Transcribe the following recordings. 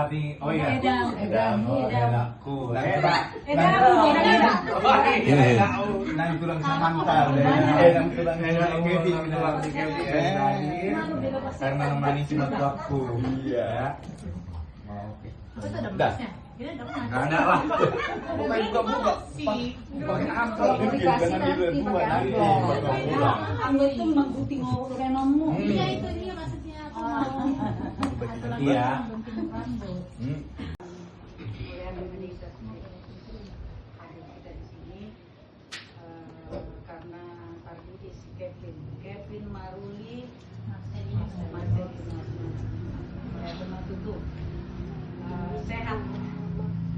Oh iya. Edang. Edangku. Nang tulang Samantha. Nang tulang Kevin. Karena menemani si mertuaku. Iya. Oke. Itu ada emasnya. Ini ada emas. Nggak ada lah. Bukan buka. Pakai amplop. Jangan dua nanti. Anggo itu menggunting renomu. Iya itu dia maksudnya. Iya. Karena Pardi si Kevin Maruli benar tutup sehat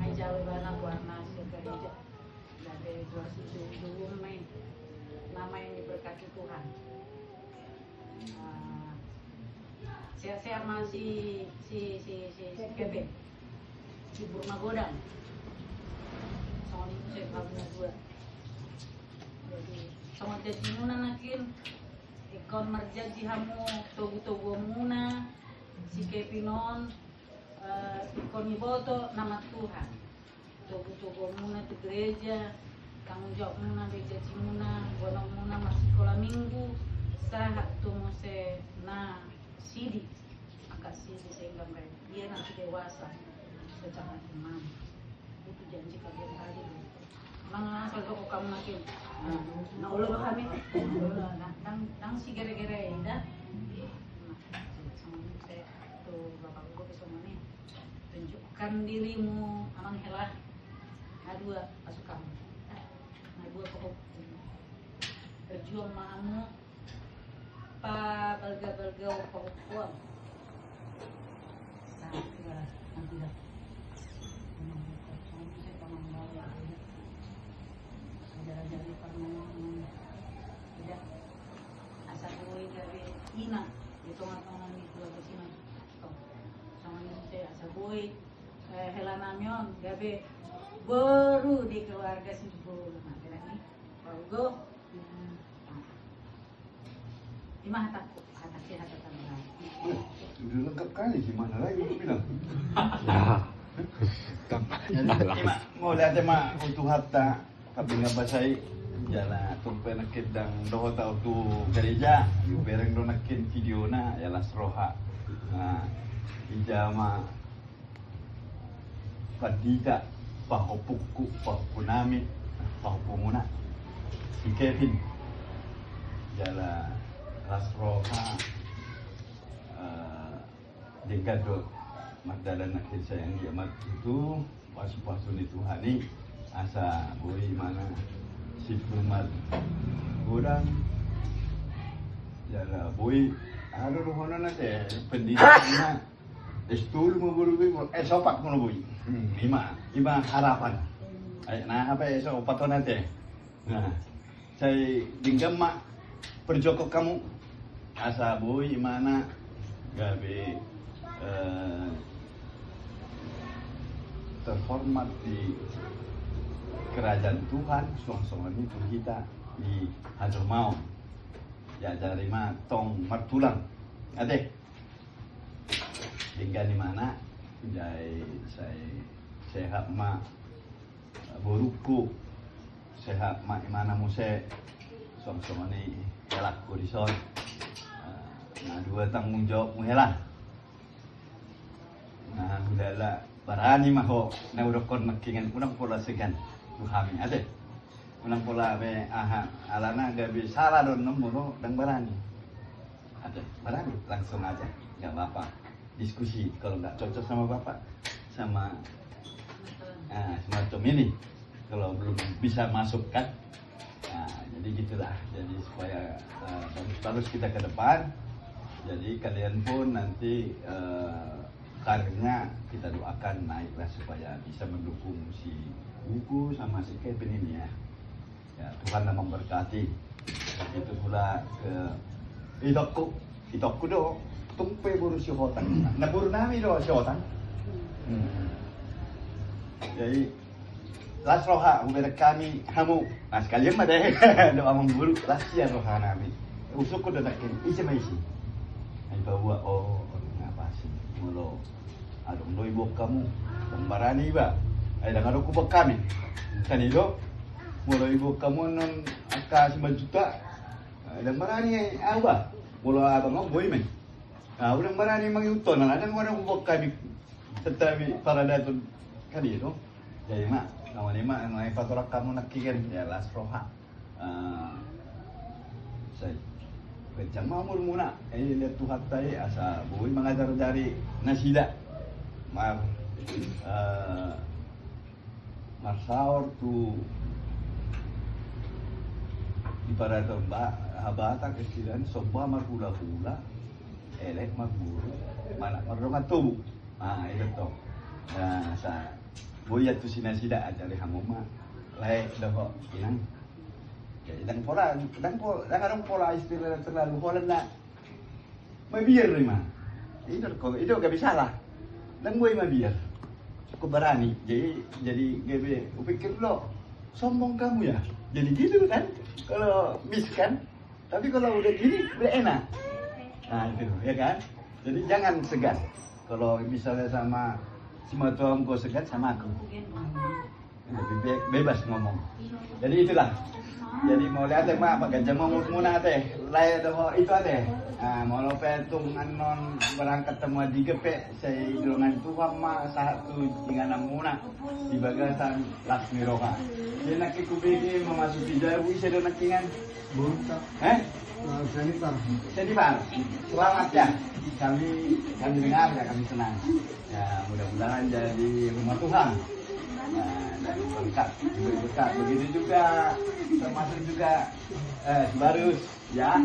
aja bana warna sekerja dari 27 Mei nama yang diberkati Tuhan. Saya masih si Kevin di Burma Godang sama itu saya punya dua. Jadi sama jadi muna nakin ikon merjaji hamu togu muna si Kevinon ikon iboto nama Tuhan togu muna di gereja tanggung jawab muna bejaji muna bonong muna masih sekolah minggu sahat tumose na sidi angkat sidi sehingga mereka dia nanti dewasa secara iman itu janji kalian tadi. Mga saldo ko kamu nakin. Naulo ba kami? Nang si gere-gere ida. Saya tuh bapak ko besok mana? Tunjukkan dirimu amang helah. Dua pasukan. Dua pokok. Berjuang mahamu. Pa balga pokok. Nanti dah. Jadi karena tidak asal gue dari Ina itu ngatongan itu ke sini sama ini saya asal gue helanamion gabe baru di keluarga simpul nah ini kalau gue di mana takut hati tambah Udah lengkap kali gimana lagi aku bilang. Mau lihat mak untuk hatta tapi nggak basai jala tumpe nakit dang doho tau tu gereja yu bereng do nakin video na ya lasroha nah ijama padita pahopuku pahupunami pahupumuna si Kevin jala lasroha dengkado magdalan nakin sayang dia mat itu pasu-pasu ni Tuhani asa boy mana si Firman kurang jala boy ano rohono na te pendidikan estul mo bulubi mo sopak mo boy lima harapan ay na apa eso pato nate nah saya dinggam mak perjoko kamu asa boy mana gabe terhormat di kerajaan Tuhan suang-suang ini pun kita di Hadramaut ya dari tong martulang ade hingga di mana jai saya sehat ma boruku sehat ma imana muse suang-suang ini elak kurison nah dua tanggung jawab muhelan nah udahlah barani maho na urokon makingan kunang pola segan Tuhami ada unang pola be aha alana gabi salah don nomor dan barani ada barani langsung aja nggak apa-apa diskusi kalau nggak cocok sama bapak sama semacam ini kalau belum bisa masuk kan nah, jadi gitulah jadi supaya bagus kita ke depan jadi kalian pun nanti karirnya kita doakan naiklah supaya bisa mendukung si Buku sama si Kevin ini ya. Ya Tuhan memberkati. Begitu pula ke itokku do tumpe buru si hotan. Naburu nami do si hotan. Jadi las roha ubeda kami hamu. Nah sekalian mah deh doa memburu las ya roha nami. Usukku do nakin isi. Ay bawa ngapa sih mulo adong do ibu kamu dong barani ba ay dang ko ba kami kanido mula ibu kamu non aka 5 juta dang barani ba mula abang mo boy men udah barani mangyuton na dang wala ko kami tetapi para dato kanido jadi mak namanya mak ngai patorak kamu nakikan ya las roha saya kencang mamur muna lihat Tuhan tadi asa boy mengajar dari nasida marsaur tu ibarat mbak habata kesilan soba marhula-hula elek maguru mana marrongan tubuh itu toh nah sa boya tu sinasida aja le hamoma lae dah inang jadi dan orang pola istilah terlalu pola nak mabiar ni mah itu gak bisa lah dan gue mabiar aku berani jadi gue pikir lo sombong kamu ya jadi gitu kan kalau miskan tapi kalau udah gini udah enak nah itu ya kan jadi jangan segan kalau misalnya sama si matuam kau segan sama aku lebih bebas ngomong jadi itulah jadi mau lihat mak apa gajah mau muna teh lain itu ada mau lo petung anon berangkat temu di gepe saya dengan tuhan mak satu tinggal muna di bagasan Laksmi Roha jadi nak kubegi memasuki jauh saya nak kingan Seniman, selamat ya. Kami dengar ya, kami senang. Ya mudah-mudahan jadi rumah Tuhan. Dan berkat, berkat. Begitu juga termasuk juga Barus ya.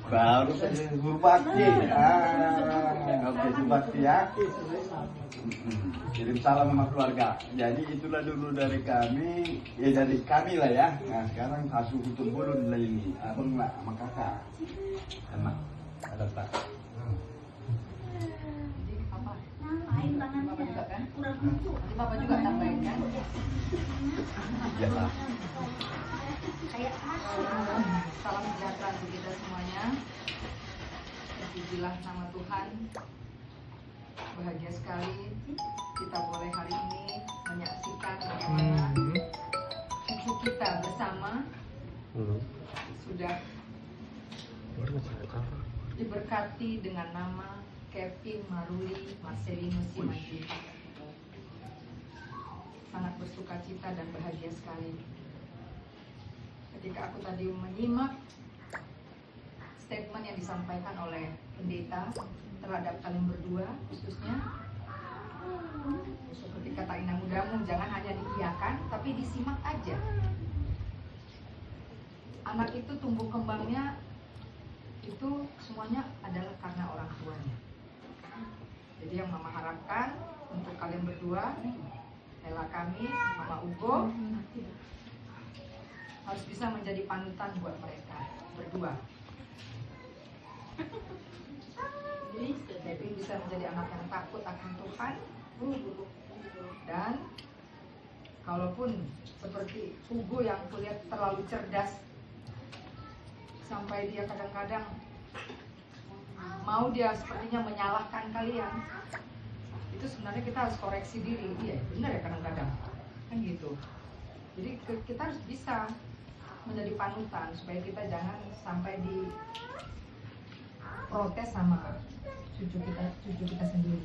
Baru saja guru bakti. Oke, guru bakti ya. Kirim salam sama keluarga. Jadi itulah dulu dari kami, ya dari kami lah ya. Nah sekarang asuh kutung bulun lah ini, abang lah sama kakak. Emak, ada tak? Bapak juga tambahin kan? Ya lah. Salam sejahtera untuk kita semuanya. Terpujilah nama Tuhan. Bahagia sekali kita boleh hari ini menyaksikan bagaimana cucu kita bersama sudah diberkati dengan nama Kevin Maruli Marcelino Simanjuntak. Sangat bersuka cita dan bahagia sekali. Ketika aku tadi menyimak statement yang disampaikan oleh pendeta terhadap kalian berdua khususnya, seperti kata inang mudamu, jangan hanya diiyakan tapi disimak aja. Anak itu tumbuh kembangnya itu semuanya adalah karena orang tuanya. Jadi yang mama harapkan untuk kalian berdua, Ella kami, Mama Ugo, harus bisa menjadi panutan buat mereka berdua. Kevin bisa menjadi anak yang takut akan Tuhan, dan kalaupun seperti Hugo yang kulihat terlalu cerdas sampai dia kadang-kadang mau dia sepertinya menyalahkan kalian, itu sebenarnya kita harus koreksi diri. Iya benar ya kadang-kadang kan gitu. Jadi kita harus bisa menjadi panutan supaya kita jangan sampai di protes sama cucu kita sendiri.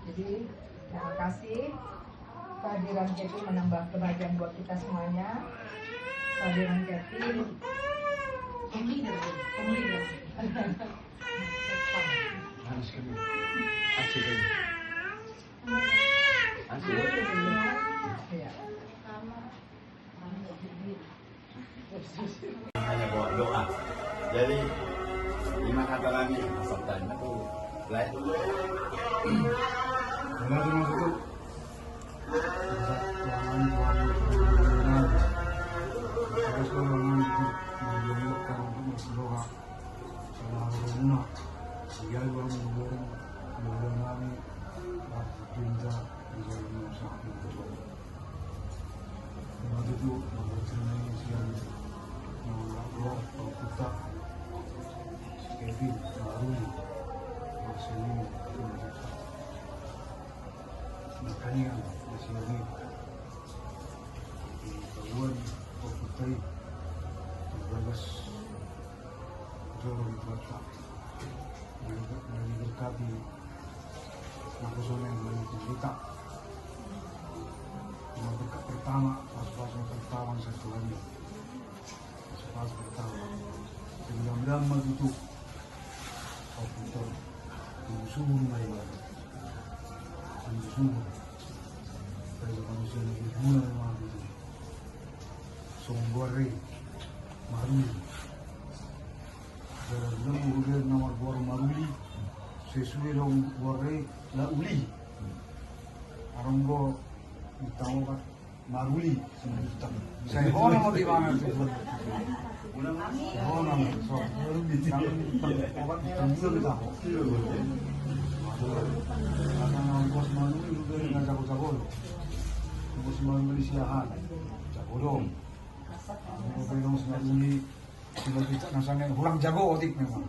Jadi terima kasih kehadiran Kevin menambah kebahagiaan buat kita semuanya. Kehadiran Kevin leader. Harus kami asik ini. Asik. Ya. Hanya bawa doa. Jadi lima kata lagi maksudnya tuh lain. Benar termasuk itu. Kevin Maruli Marcelino pertandingan masih lagi di Kabuan Putri 12 Jorong Bata dari berkati Nakosone yang kita berkat pertama pas pertama satu lagi pas pertama mudah-mudahan begitu komputer sungguh mewah sungguh pada manusia yang berguna memang itu songgore maruli dalam kemudian nomor gor maruli sesuai dong gore la uli aronggo tahu kan maruli saya nama di mana itu nama so obat terbunuh kita karena bos maruli juga dengan jago-jago bos maruli siahan jago dong belum maruli sudah kita nasanya kurang jago otik memang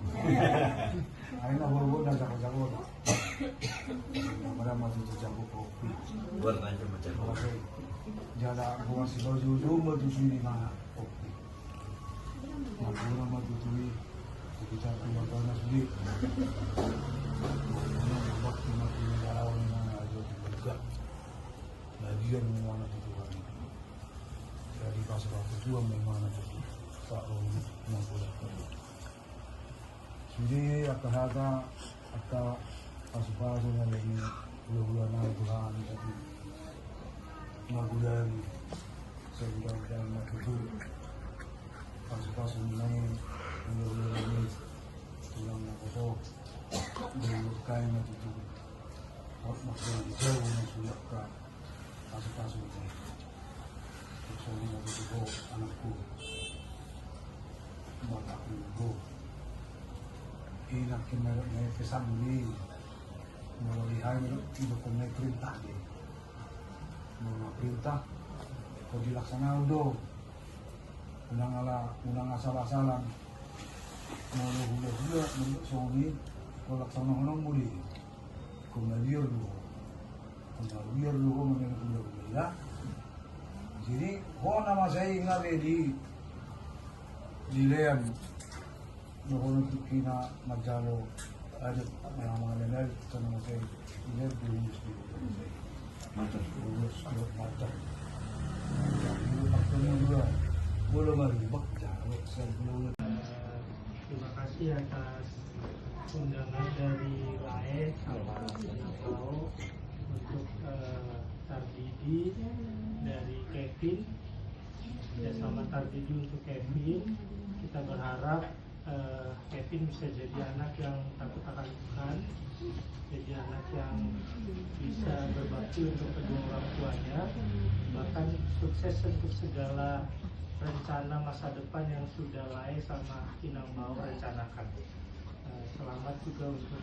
akhirnya baru udah jago-jago pada masih jago kopi Warnanya macam apa? Jada aku masih jauh-jauh menuju di mana kopi aku menuju kita keluar tanah sulit waktu mati negara mana aja juga lagian mana itu kan jadi pas waktu tua memang itu tak mau boleh jadi kata pas-pas yang lagi bulan-bulan Tuhan tapi kemudian saya mudah-mudahan itu pas-pas mulai bulan-bulan ini tulang aku belum kain itu maksudnya jauh yang sudah ke pas-pas ini soalnya itu anakku bapakku itu enak may pesan ini melihat itu kena perintah dia mau perintah kau dilaksanakan dong unang asal-asalan mau hula-hula bentuk suami kau laksanakan boleh kau biar dulu kau mengenai hula-hula ya jadi kau nama saya ingat di lean nohon kina majalo ada yang mengenal sama saya ini belum mantap lulus mantap jadi waktunya juga boleh lagi jauh saya belum. Terima kasih atas undangan dari LAE Tahu untuk Tardidi dari Kevin ya selamat Tardidi untuk Kevin. Kita berharap Kevin bisa jadi anak yang takut akan Tuhan, jadi anak yang bisa berbakti untuk kedua orang tuanya, bahkan sukses untuk segala rencana masa depan yang sudah LAE sama Kinang mau rencanakan. Selamat juga untuk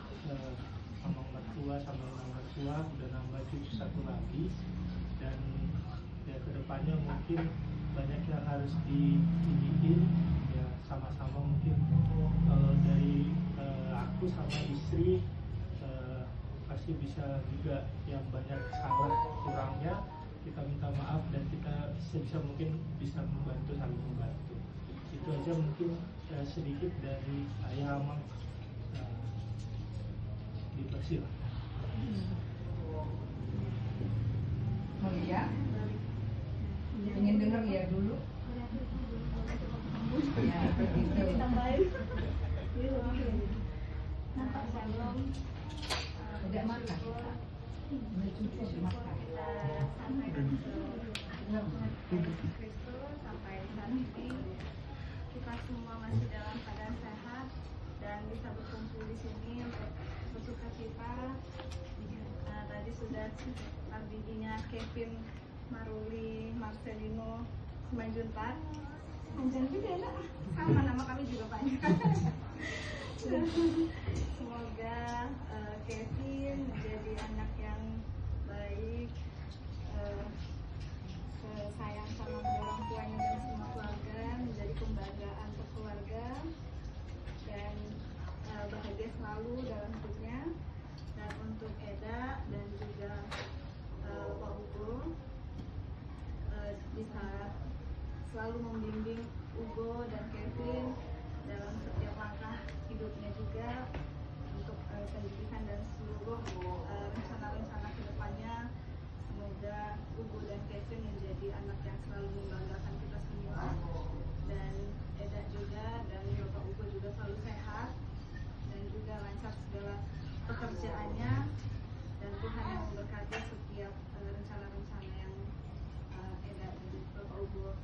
sama mertua sama orang mertua, udah nambah cucu satu lagi, dan ya kedepannya mungkin banyak yang harus dididik ya, sama-sama mungkin kalau dari aku sama istri pasti bisa juga yang banyak salah kurangnya kita minta maaf dan kita sebisa mungkin bisa membantu saling membantu. Itu aja mungkin sedikit dari saya Amang. Dipersilakan. Oh iya? Ingin dengar ya dulu? Ya, begitu. Tidak makan. Cucu makan. Sampai saat ini kita semua masih dalam keadaan sehat dan bisa berkumpul di sini bersuka cita. Tadi sudah bidinya Kevin, Maruli, Marcelino, Simanjuntak. Simanjuntak enak, sama nama kami juga banyak. Semoga Kevin menjadi anak yang baik, sayang sama orang tuanya dan semua keluarga, menjadi kebanggaan untuk keluarga dan bahagia selalu dalam hidupnya. Dan untuk Eda dan juga selalu membimbing Ugo dan Kevin dalam setiap langkah hidupnya juga untuk pendidikan dan seluruh rencana-rencana kedepannya. Semoga Ugo dan Kevin menjadi anak yang selalu membanggakan kita semua, dan Eda juga dan Bapak Ugo juga selalu sehat dan juga lancar segala pekerjaannya, dan Tuhan yang memberkati setiap rencana-rencana yang Eda dan Bapak Ugo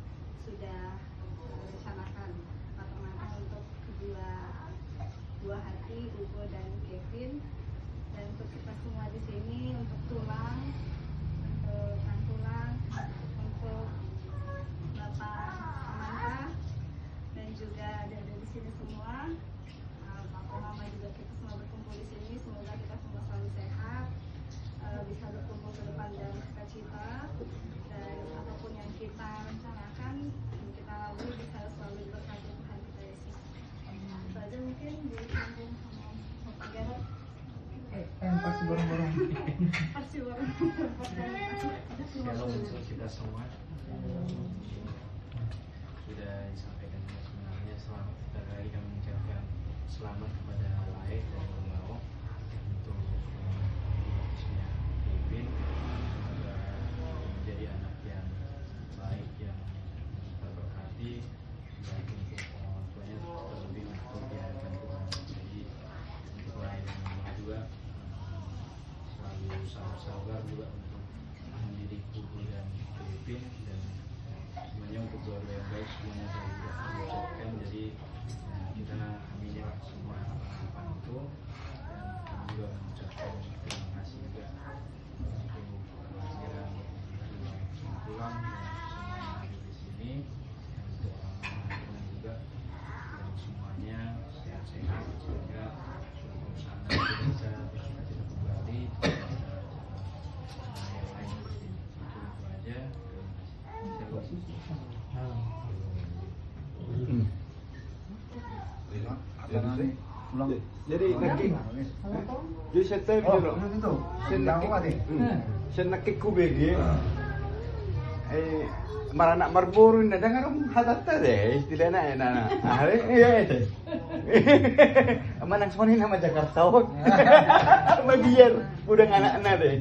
sudah rencanakan matang-matang untuk kedua buah hati Ugo dan Kevin, dan untuk kita semua di sini, untuk Tulang, untuk Kang Tulang, untuk Bapak Samantha, dan juga ada di sini semua, Papa Mama juga, kita semua berkumpul di sini. Semoga kita semua selalu sehat, bisa berkumpul ke depan dalam cita-cita, dan apapun yang kita rencanakan, yang kita lalui bisa selalu diberkati Tuhan kita Yesus. Itu aja mungkin disambung sama Bapak Garot. Pasti borong-borong. Pasti bareng. Shalom untuk kita semua. Sudah disampaikan sebenarnya, selamat kita kali kami mengucapkan selamat kepada Lae dari Bangau untuk khususnya Kevin. Semoga menjadi anak yang baik, yang terberkati, baik untuk orang tuanya, terlebih untuk di hadapan Tuhan. Jadi untuk Lae dan Mama juga selalu sabar juga untuk mendidik Ugo dan Kevin, dan semuanya untuk keluarga yang baik, semuanya saya juga mengucapkan. Jadi kita aminin semua harapan itu, dan kami juga mengucapkan terima kasih juga untuk kehadiran pulang dan semua yang ada di sini, dan untuk orang-orang juga yang semuanya sehat-sehat, sehingga suatu perusahaan kita bisa bercita-cita kembali, yang lain seperti itu aja. Jadi nakik, jadi saya tahu dulu. Saya nakik kubegi. Maranak marburu na dengar hadata deh istilahnya enak. Hari iya itu. Manang semua ini nama Jakarta. Biar udah anak-anak deh.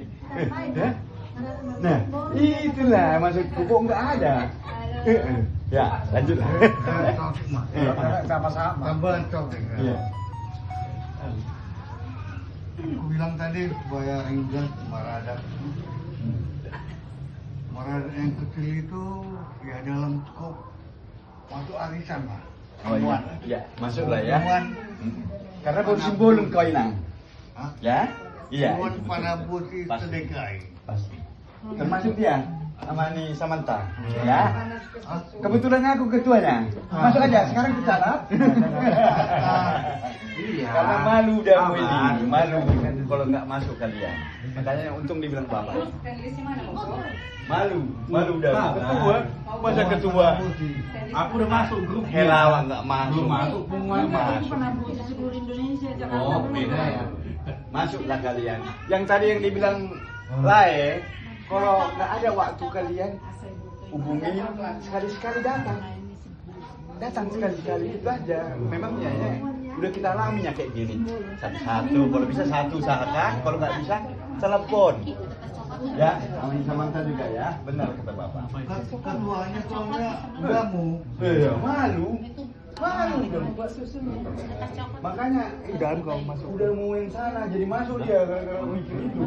Nah, itulah maksudku, kok nggak ada. Ya, lanjut. Sama-sama. Iya. Aku bilang tadi supaya ringgas Marada. Marada yang kecil itu ya dalam skop masuk arisan lah. Oh iya, ya masuklah ya. Temuan. Karena baru sebelum kau inang. Hah? Ya, iya. Temuan pada putih Pasti. sedekai. Pasti. Termasuk dia, sama nih Samantha. Ya. Kebetulan aku ketuanya. Masuk aja, sekarang kita lah. Iya. Karena malu dah ini, malu kalau nggak masuk kalian. Makanya untung dibilang bapak. Malu dah. Ketua, masa ketua. Aku udah masuk grup. Herawan nggak masuk. Belum masuk, pengumuman Nggak Aku masuk. pernah buat di seluruh Indonesia, Jakarta. Oh, belum. beda ya. Masuklah kalian. Yang tadi yang dibilang Lae, kalau nggak ada waktu kalian hubungi sekali-sekali datang. Datang sekali-sekali itu aja. Memangnya ya, udah kita alami ya kayak gini. Satu-satu, kalau bisa satu usahakan, kalau nggak bisa telepon. Ya, Samantha juga ya, benar kata bapak. Keduanya soalnya kamu. Iya, malu dong. Makanya, dan kau masuk. Udah mau yang sana, jadi masuk dia gara-gara mikir itu.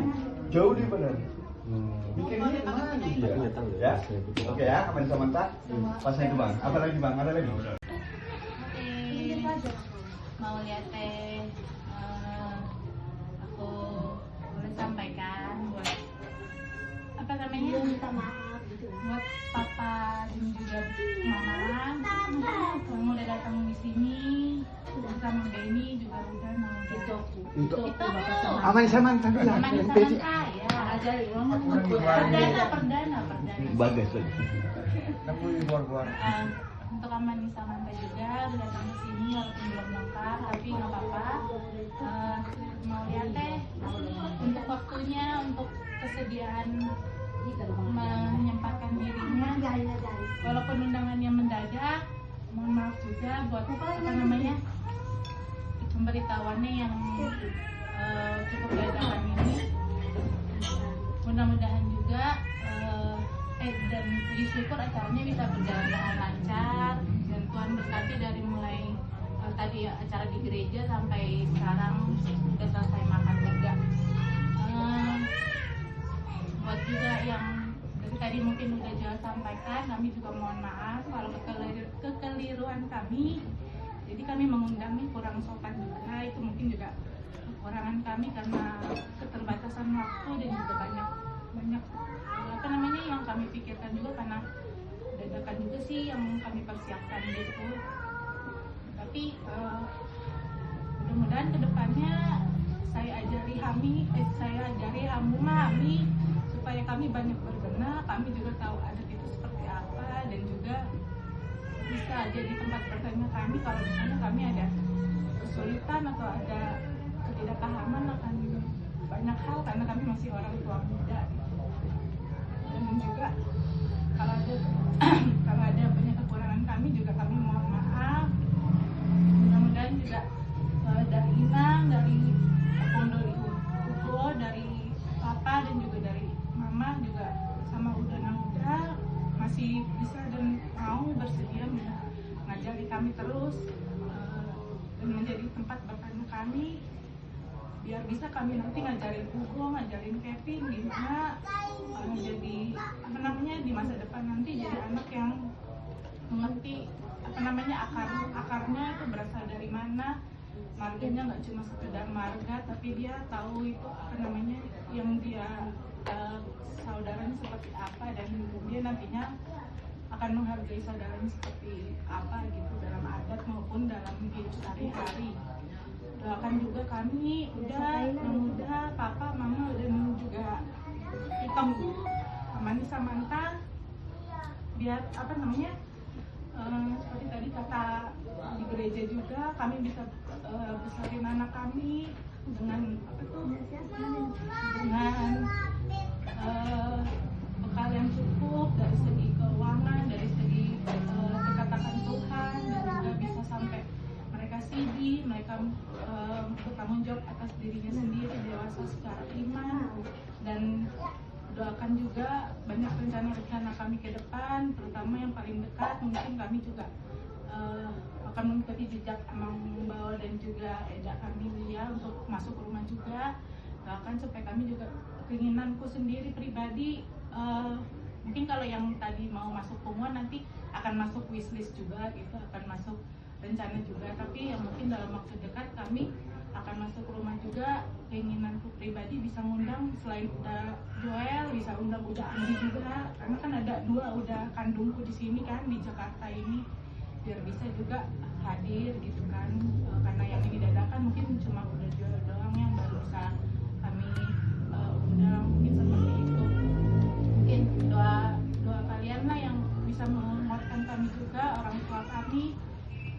Jauh dia benar. Bikin ini malu dia. Ya, oke ya, aman Samantha. Pasnya itu bang. Apa lagi bang? Ada lagi? Mau lihat teh, aku boleh sampaikan buat apa namanya, minta maaf gitu buat papa dan juga mama. Kamu udah datang di sini sama Benny juga udah mau gitu. Untuk Itu aman Samantha bilang. Aman Yang sama peci. saya. Perdana. Bagus. Nemu di luar-luar. Untuk Amani Samantha juga udah datang ke sini walaupun belum lengkap, tapi nggak apa-apa. Mau lihat teh untuk waktunya, untuk kesediaan menyempatkan dirinya. Walaupun undangannya mendadak, mohon maaf juga buat apa namanya pemberitahuannya yang cukup dadakan ini. Mudah-mudahan juga dan puji syukur acaranya bisa berjalan dengan lancar dan Tuhan berkati dari mulai tadi acara di gereja sampai sekarang sudah selesai makan juga. Buat juga yang dari tadi mungkin udah Joel sampaikan, kami juga mohon maaf kalau kekeliruan kami. Jadi kami mengundangnya kurang sopan juga, itu mungkin juga kekurangan kami karena keterbatasan waktu dan juga banyak apa namanya yang kami pikirkan juga karena dadakan juga sih yang kami persiapkan gitu. Tapi mudah-mudahan kedepannya saya ajari Hambu Mami supaya kami banyak berbenah, kami juga tahu adat itu seperti apa dan juga bisa jadi tempat bertanya kami kalau misalnya kami ada kesulitan atau ada ketidakpahaman akan banyak hal karena kami masih orang tua muda dan juga kalau ada banyak kekurangan kami juga kami mohon maaf. Mudah-mudahan juga dari Inang, dari Pondoli Ugo, dari Papa dan juga dari Mama juga sama Uda masih bisa dan mau bersedia mengajari kami terus dan menjadi tempat bertanya kami biar bisa kami nanti ngajarin Ugo, ngajarin Kevin gimana jadi apa namanya di masa depan nanti jadi anak yang mengerti apa namanya akarnya itu berasal dari mana, marganya nggak cuma sekedar marga tapi dia tahu itu apa namanya yang dia saudaranya seperti apa dan dia nantinya akan menghargai saudaranya seperti apa gitu dalam adat maupun dalam hidup sehari-hari. Doakan juga kami udah Papa, Mama dan juga Itong Amani Samantha biar apa namanya seperti tadi kata di gereja juga kami bisa besarin anak kami dengan apa tuh dengan bekal yang cukup dari segi keuangan, dari segi kekatakan Tuhan dan juga bisa sampai mereka CD, mereka bertanggung jawab atas dirinya sendiri, dewasa secara iman dan doakan juga banyak rencana-rencana kami ke depan, terutama yang paling dekat mungkin kami juga akan mengikuti jejak Amang Bawa dan juga Eda kami Lia untuk masuk rumah juga. Doakan supaya kami juga keinginanku sendiri pribadi mungkin kalau yang tadi mau masuk Pungwon nanti akan masuk wishlist juga gitu, akan masuk rencana juga, tapi yang mungkin dalam waktu dekat kami akan masuk rumah juga. Keinginanku pribadi bisa ngundang selain udah Joel bisa undang udah Andi juga karena kan ada dua udah kandungku di sini kan di Jakarta ini biar bisa juga hadir gitu kan karena yang ini dadakan mungkin cuma udah Joel doang yang baru bisa kami undang mungkin seperti itu. Mungkin doa kalian lah yang bisa menguatkan kami juga orang tua kami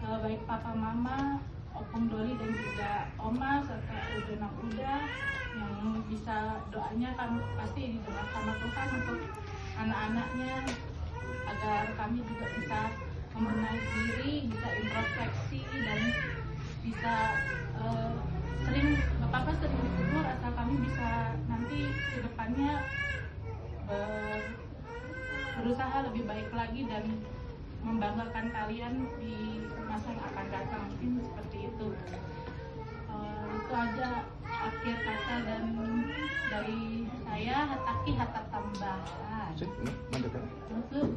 baik Papa Mama, Opung Doli dan juga Oma serta Uda yang bisa doanya kan pasti didengar sama Tuhan untuk anak-anaknya agar kami juga bisa membenahi diri, bisa introspeksi dan bisa sering ditegur asal kami bisa nanti ke depannya berusaha lebih baik lagi dan membanggakan kalian di masa yang akan datang, mungkin seperti itu. Itu aja akhir kata dan dari saya Hataki Hatta tambahan.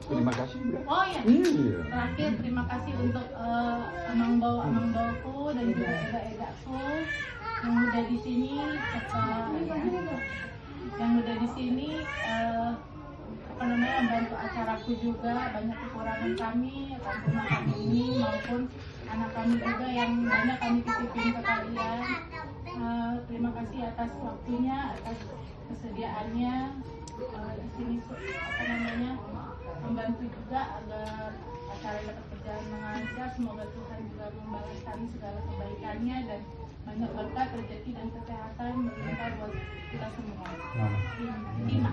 Terima kasih. Oh ya. Terakhir terima kasih untuk Amang Bawaku dan juga Eda-edaku yang udah di sini apa namanya membantu acaraku juga. Banyak kekurangan kami akan rumah kami ini maupun anak kami juga yang banyak kami titipin ke kalian. Terima kasih atas waktunya, atas kesediaannya di sini apa namanya membantu juga agar acara dapat berjalan dengan lancar. Semoga Tuhan juga membalas kami segala kebaikannya dan banyak berkat, rezeki dan kesehatan berlimpah buat kita semua. Terima.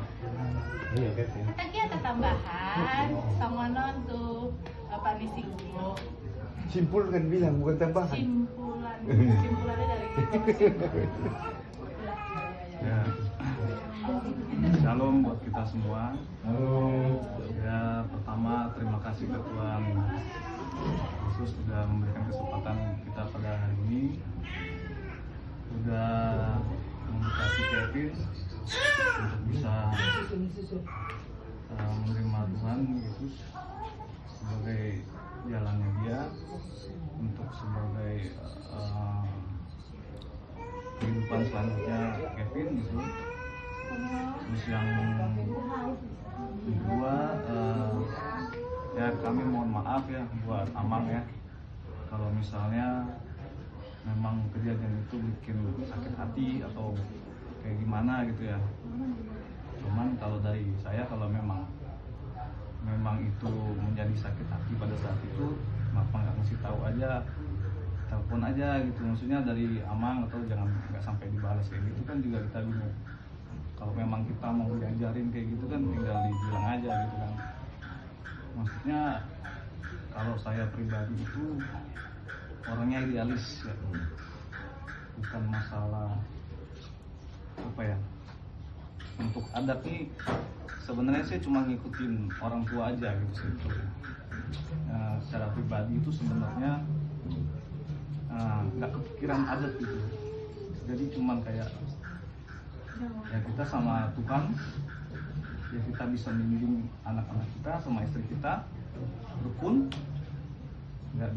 Iya, Kevin. Tapi ada tambahan sama non tuh apa nih sih guru Simpul kan bilang, bukan tambahan. simpulannya dari Ya. Shalom buat kita semua. Ya, pertama terima kasih ke Tuhan Yesus sudah memberikan kesempatan kita pada hari ini, sudah memberkati Kevin untuk bisa menerima Tuhan Yesus sebagai jalannya dia, untuk sebagai kehidupan selanjutnya Kevin gitu. Terus yang kedua, ya kami mohon maaf ya buat Amang ya, kalau misalnya memang kejadian itu bikin sakit hati atau kayak gimana gitu ya. Cuman kalau dari saya, kalau memang itu menjadi sakit hati pada saat itu, kenapa nggak ngasih tahu aja, telepon aja gitu, maksudnya dari Amang, atau jangan nggak sampai dibalas kayak gitu kan juga kita bingung. Kalau memang kita mau diajarin kayak gitu kan tinggal dibilang aja gitu kan. Maksudnya kalau saya pribadi itu orangnya idealis ya, bukan masalah apa ya, untuk adat nih sebenarnya saya cuma ngikutin orang tua aja gitu sebetulnya. Secara pribadi itu sebenarnya nggak kepikiran adat gitu, jadi cuman kayak ya kita sama Tuhan ya, kita bisa membimbing anak-anak kita sama istri kita rukun, nggak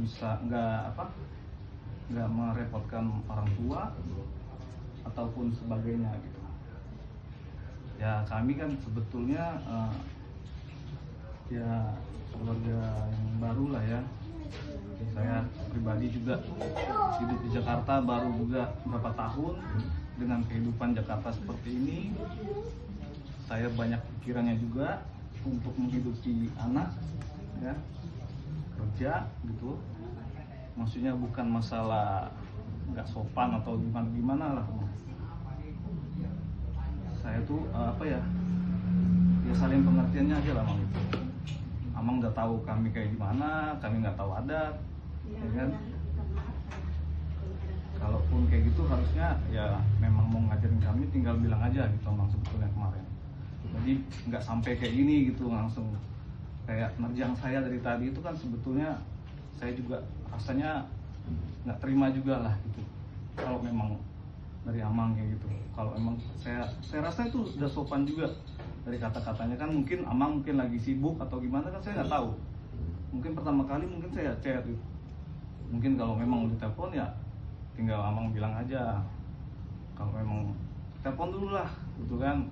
merepotkan orang tua ataupun sebagainya gitu. Ya kami kan sebetulnya ya keluarga yang baru lah ya. Saya pribadi juga hidup di Jakarta baru juga berapa tahun. Dengan kehidupan Jakarta seperti ini, saya banyak pikirannya juga untuk menghidupi anak ya, kerja gitu. Maksudnya bukan masalah nggak sopan atau gimana lah. Saya tuh apa ya saling pengertiannya aja lah, Mang. Amang udah tahu kami kayak gimana, kami nggak tahu adat, ya kan? Kalaupun kayak gitu harusnya ya memang mau ngajarin kami, tinggal bilang aja gitu, Amang, sebetulnya kemarin. Jadi nggak sampai kayak gini gitu, langsung kayak nerjang saya dari tadi itu kan sebetulnya saya juga rasanya nggak terima juga lah gitu. Kalau memang dari Amang kayak gitu, kalau emang saya rasa itu udah sopan juga dari kata-katanya kan. Mungkin Amang mungkin lagi sibuk atau gimana kan saya nggak tahu. Mungkin pertama kali mungkin saya chat gitu. Mungkin kalau memang udah telepon ya tinggal Amang bilang aja, kalau memang telepon dulu lah gitu kan,